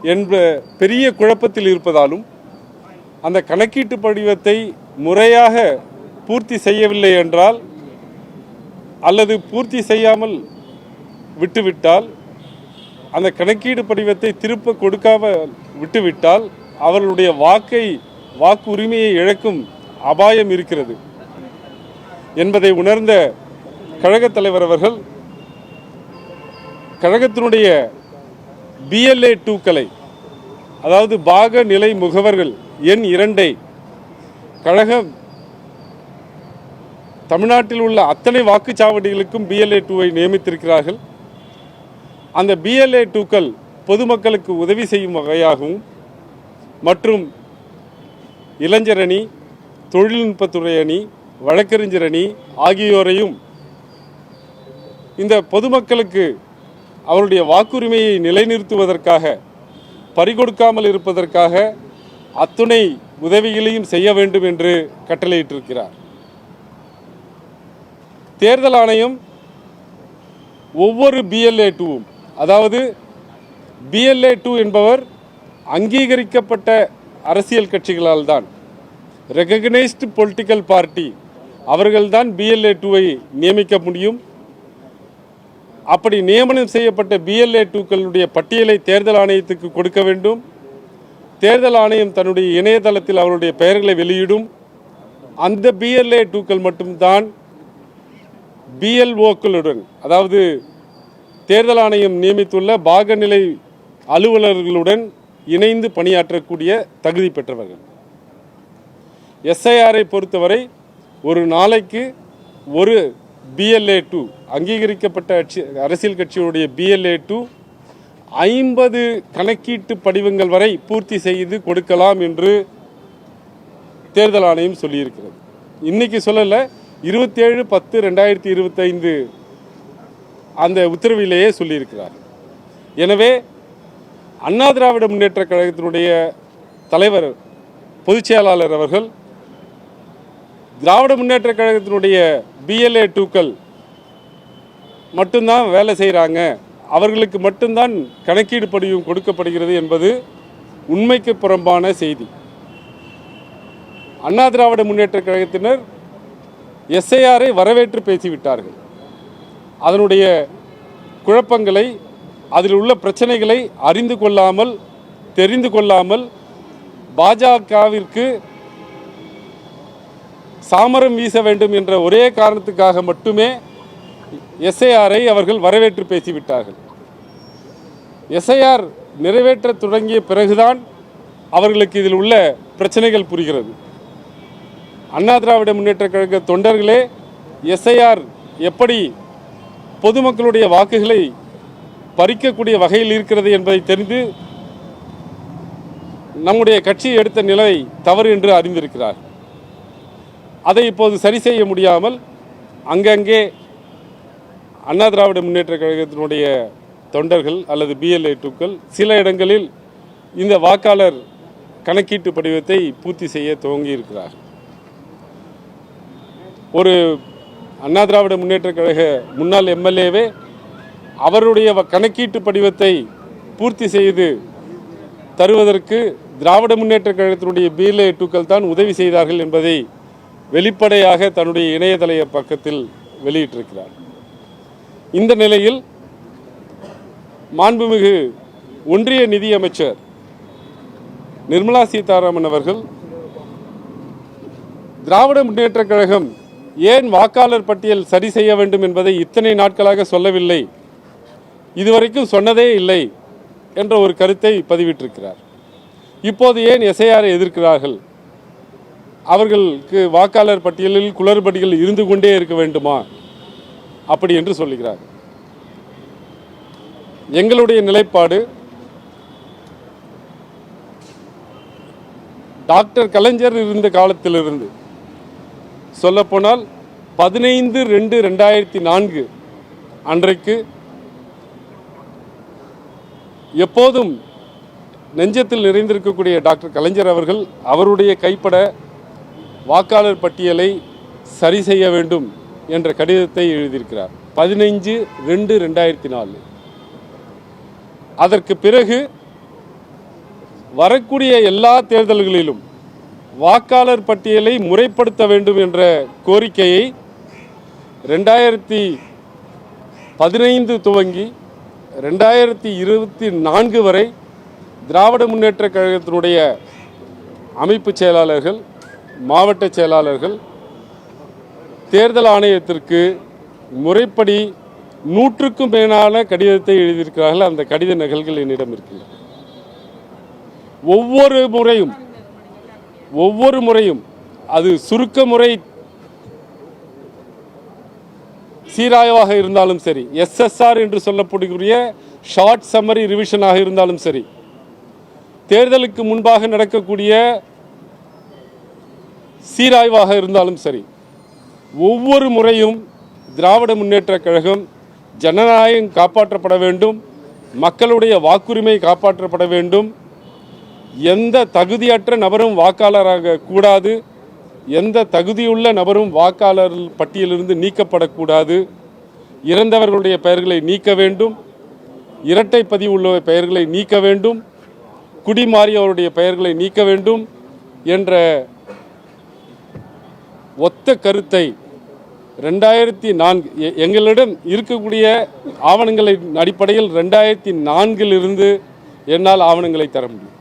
என்ற பெரிய குழப்பத்தில் இருப்பதாலும் அந்த கணக்கீட்டு படிவத்தை முறையாக பூர்த்தி செய்யவில்லை என்றால் அல்லது பூர்த்தி செய்யாமல் விட்டுவிட்டால் அந்த கணக்கீடு படிவத்தை திருப்ப கொடுக்காமல் விட்டுவிட்டால் அவர்களுடைய வாக்கு உரிமையை இழக்கும் அபாயம் இருக்கிறது என்பதை உணர்ந்த கழகத் தலைவர் அவர்கள் கழகத்தினுடைய BLA 2க்களை, அதாவது பாக நிலை முகவர்கள் எண் 2ஐ கழகம் தமிழ்நாட்டில் உள்ள அத்தனை வாக்குச்சாவடிகளுக்கும் BLA 2ஐ நியமித்திருக்கிறார்கள். அந்த BLA 2க்கள் பொதுமக்களுக்கு உதவி செய்யும் வகையாகவும் மற்றும் இளைஞர் அணி, தொழில்நுட்பத்துறை அணி, வழக்கறிஞர் அணி ஆகியோரையும் இந்த பொதுமக்களுக்கு அவருடைய வாக்குரிமையை நிலைநிறுத்துவதற்காக, பறிகொடுக்காமல் இருப்பதற்காக அத்துணை உதவிகளையும் செய்ய வேண்டும் என்று கட்டளையிட்டிருக்கிறார். தேர்தல் ஆணையம் ஒவ்வொரு BLA 2வும், அதாவது BLA 2 என்பவர் அங்கீகரிக்கப்பட்ட அரசியல் கட்சிகளால் தான், ரெகக்னைஸ்டு பொலிட்டிக்கல் பார்ட்டி, அவர்கள்தான் BLA 2ஐ நியமிக்க முடியும். அப்படி நியமனம் செய்யப்பட்ட BLA 2க்களுடைய பட்டியலை தேர்தல் ஆணையத்துக்கு கொடுக்க வேண்டும். தேர்தல் ஆணையம் தன்னுடைய இணையதளத்தில் அவருடைய பெயர்களை வெளியிடும். அந்த BLA 2க்கள் மட்டும்தான் BLOக்களுடன், அதாவது தேர்தல் ஆணையம் நியமித்துள்ள பாகநிலை அலுவலர்களுடன் இணைந்து பணியாற்றக்கூடிய தகுதி பெற்றவர்கள். SIRஐ பொறுத்தவரை ஒரு நாளைக்கு ஒரு BLA 2, அங்கீகரிக்கப்பட்ட அரசியல் கட்சியுடைய BLA 2 50 கணக்கீட்டு படிவங்கள் வரை பூர்த்தி செய்து கொடுக்கலாம் என்று தேர்தல் ஆணையம் சொல்லியிருக்கிறது. இன்னைக்கு சொல்லல, 27/10/2025 அந்த உத்தரவிலேயே சொல்லியிருக்கிறார். எனவே அண்ணா திராவிட முன்னேற்ற கழகத்தினுடைய தலைவர், பொதுச் செயலாளர் அவர்கள் திராவிட முன்னேற்ற கழகத்தினுடைய BLA 2க்கள் மட்டும்தான் வேலை செய்கிறாங்க, அவர்களுக்கு மட்டும்தான் கணக்கீடு படிவம் கொடுக்கப்படுகிறது என்பது உண்மைக்கு புறம்பான செய்தி. அண்ணா திராவிட முன்னேற்ற கழகத்தினர் SIRஐ வரவேற்று பேசிவிட்டார்கள். அதனுடைய குழப்பங்களை, அதில் உள்ள பிரச்சனைகளை அறிந்து கொள்ளாமல், தெரிந்து கொள்ளாமல் பாஜகவிற்கு சாமரம் வீச வேண்டும் என்ற ஒரே காரணத்துக்காக மட்டுமே SIRஐ அவர்கள் வரவேற்று பேசிவிட்டார்கள். SIR நிறைவேற்ற தொடங்கிய பிறகுதான் அவர்களுக்கு இதில் உள்ள பிரச்சனைகள் புரிகிறது. அண்ணா திராவிட முன்னேற்ற கழக தொண்டர்களே SIR எப்படி பொதுமக்களுடைய வாக்குகளை பறிக்கக்கூடிய வகையில் இருக்கிறது என்பதை தெரிந்து நம்முடைய கட்சி எடுத்த நிலை தவறு என்று அறிந்திருக்கிறார். அதை இப்போது சரி செய்ய முடியாமல் அங்கங்கே அண்ணா திராவிட முன்னேற்ற கழகத்தினுடைய தொண்டர்கள் அல்லது BLA 2க்கள் சில இடங்களில் இந்த வாக்காளர் கணக்கீட்டு படிவத்தை பூர்த்தி செய்ய துவங்கி இருக்கிறார். ஒரு அண்ணா திராவிட முன்னேற்ற கழக முன்னாள் MLAவே அவருடைய கணக்கீட்டு படிவத்தை பூர்த்தி செய்து தருவதற்கு திராவிட முன்னேற்ற கழகத்தினுடைய BLA 2க்கள் தான் உதவி செய்தார்கள் என்பதை வெளிப்படையாக தன்னுடைய இணையதள பக்கத்தில் வெளியிட்டிருக்கிறார். இந்த நிலையில் மாண்புமிகு ஒன்றிய நிதியமைச்சர் நிர்மலா சீதாராமன் அவர்கள் திராவிட முன்னேற்ற கழகம் ஏன் வாக்காளர் பட்டியல் சரி செய்ய வேண்டும் என்பதை இத்தனை நாட்களாக சொல்லவில்லை, இதுவரைக்கும் சொன்னதே இல்லை என்ற ஒரு கருத்தை பதிவிட்டிருக்கிறார். இப்போது ஏன் SIRஐ எதிர்க்கிறார்கள், அவர்களுக்கு வாக்காளர் பட்டியலில் குளறுபடிகள் இருந்து கொண்டே இருக்க வேண்டுமா அப்படி என்று சொல்லுகிறார். எங்களுடைய நிலைப்பாடு, டாக்டர் கலைஞர் இருந்த காலத்திலிருந்து சொல்லப்போனால் 15/2/2004 அன்றைக்கு எப்போதும் நெஞ்சத்தில் நிறைந்திருக்கக்கூடிய டாக்டர் கலைஞர் அவர்கள் அவருடைய கைப்பட வாக்காளர் பட்டியலை சரி செய்ய வேண்டும் என்ற கடிதத்தை எழுதியிருக்கிறார் 15/2/2004. அதற்கு பிறகு வரக்கூடிய எல்லா தேர்தல்களிலும் வாக்காளர் பட்டியலை முறைப்படுத்த வேண்டும் என்ற கோரிக்கையை 2015 துவங்கி 2024 வரை திராவிட முன்னேற்றக் கழகத்தினுடைய அமைப்பு செயலாளர்கள், மாவட்ட செயலாளர்கள் தேர்தல் ஆணையத்திற்கு முறைப்படி 100க்கும் மேலான கடிதத்தை எழுதியிருக்கிறார்கள். அந்த கடித நகல்கள் என்னிடம் இருக்கின்றன. ஒவ்வொரு முறையும் அது சுருக்க முறை சீராய்வாக இருந்தாலும் சரி, SSR என்று சொல்லக்கூடிய ஷார்ட் சம்மரி ரிவிஷனாக இருந்தாலும் சரி, தேர்தலுக்கு முன்பாக நடக்கக்கூடிய சீராய்வாக இருந்தாலும் சரி, ஒவ்வொரு முறையும் திராவிட முன்னேற்றக் கழகம் ஜனநாயகம் காப்பாற்றப்பட வேண்டும், மக்களுடைய வாக்குரிமை காப்பாற்றப்பட வேண்டும், எந்த தகுதியற்ற நபரும் வாக்காளராக கூடாது, எந்த தகுதியுள்ள நபரும் வாக்காளர் பட்டியலிருந்து நீக்கப்படக்கூடாது, இறந்தவர்களுடைய பெயர்களை நீக்க வேண்டும், இரட்டை பதிவு உள்ள பெயர்களை நீக்க வேண்டும், குடிமாறியவருடைய பெயர்களை நீக்க வேண்டும் என்ற ஒத்த கருத்தை 2004 எங்களிடம் இருக்கக்கூடிய ஆவணங்களின் அடிப்படையில் 2004 என்னால் ஆவணங்களை தர முடியும்.